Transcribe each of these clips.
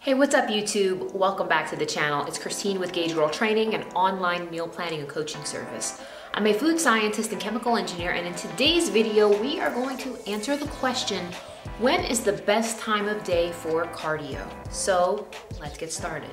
Hey, what's up YouTube? Welcome back to the channel. It's Christine with gaugegirltraining, an online meal planning and coaching service. I'm a food scientist and chemical engineer, and in today's video, we are going to answer the question, when is the best time of day for cardio? So let's get started.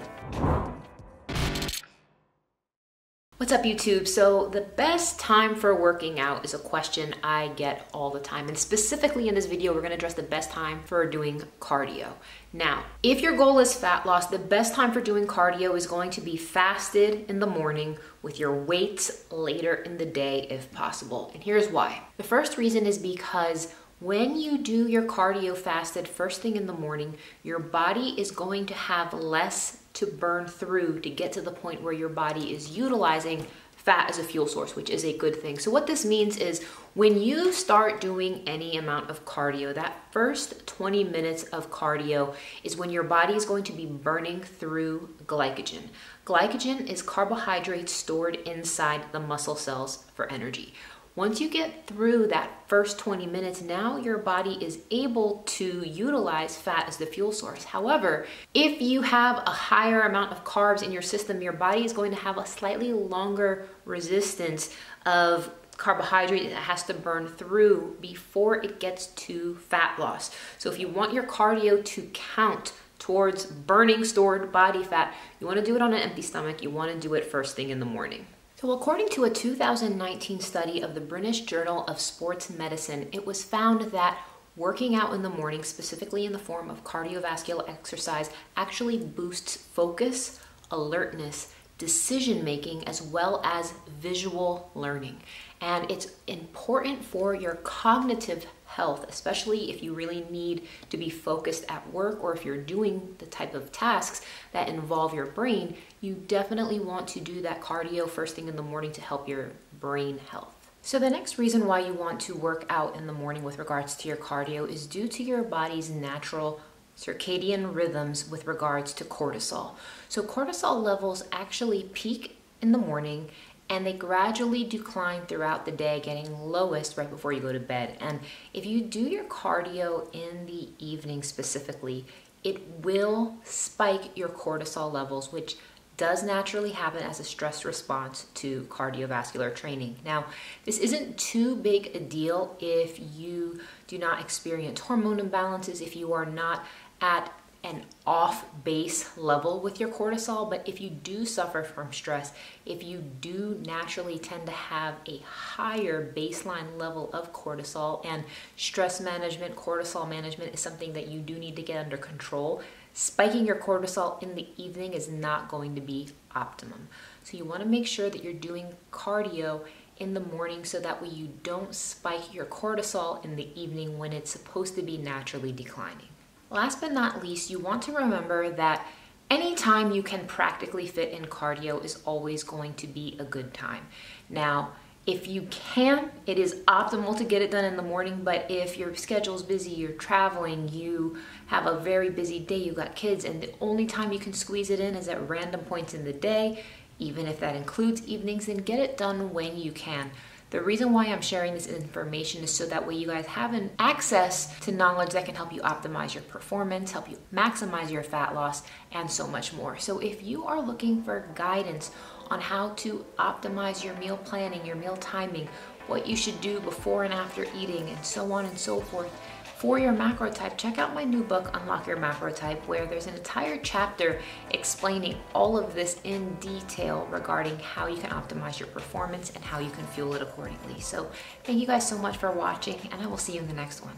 What's up YouTube? So the best time for working out is a question I get all the time. And specifically in this video, we're gonna address the best time for doing cardio. Now, if your goal is fat loss, the best time for doing cardio is going to be fasted in the morning with your weights later in the day if possible. And here's why. The first reason is because when you do your cardio fasted first thing in the morning, your body is going to have less to burn through to get to the point where your body is utilizing fat as a fuel source, which is a good thing. So what this means is when you start doing any amount of cardio, that first 20 minutes of cardio is when your body is going to be burning through glycogen. Glycogen is carbohydrates stored inside the muscle cells for energy. Once you get through that first 20 minutes, now your body is able to utilize fat as the fuel source. However, if you have a higher amount of carbs in your system, your body is going to have a slightly longer resistance of carbohydrate that it has to burn through before it gets to fat loss. So if you want your cardio to count towards burning stored body fat, you want to do it on an empty stomach. You want to do it first thing in the morning. So according to a 2019 study of the British Journal of Sports Medicine, it was found that working out in the morning, specifically in the form of cardiovascular exercise, actually boosts focus, alertness, decision-making, as well as visual learning. And it's important for your cognitive health, especially if you really need to be focused at work or if you're doing the type of tasks that involve your brain. You definitely want to do that cardio first thing in the morning to help your brain health. So the next reason why you want to work out in the morning with regards to your cardio is due to your body's natural circadian rhythms with regards to cortisol. So cortisol levels actually peak in the morning and they gradually decline throughout the day, getting lowest right before you go to bed. And if you do your cardio in the evening specifically, it will spike your cortisol levels, which does naturally happen as a stress response to cardiovascular training. Now, this isn't too big a deal if you do not experience hormone imbalances, if you are not at an off base level with your cortisol, but if you do suffer from stress, if you do naturally tend to have a higher baseline level of cortisol, and stress management, cortisol management is something that you do need to get under control, spiking your cortisol in the evening is not going to be optimum. So you want to make sure that you're doing cardio in the morning so that way you don't spike your cortisol in the evening when it's supposed to be naturally declining. Last but not least, you want to remember that any time you can practically fit in cardio is always going to be a good time. Now, if you can, it is optimal to get it done in the morning, but if your schedule's busy, you're traveling, you have a very busy day, you got kids, and the only time you can squeeze it in is at random points in the day, even if that includes evenings, then get it done when you can. The reason why I'm sharing this information is so that way you guys have an access to knowledge that can help you optimize your performance, help you maximize your fat loss, and so much more. So if you are looking for guidance on how to optimize your meal planning, your meal timing, what you should do before and after eating, and so on and so forth, for your macro type, check out my new book, Unlock Your Macro Type, where there's an entire chapter explaining all of this in detail regarding how you can optimize your performance and how you can fuel it accordingly. So thank you guys so much for watching, and I will see you in the next one.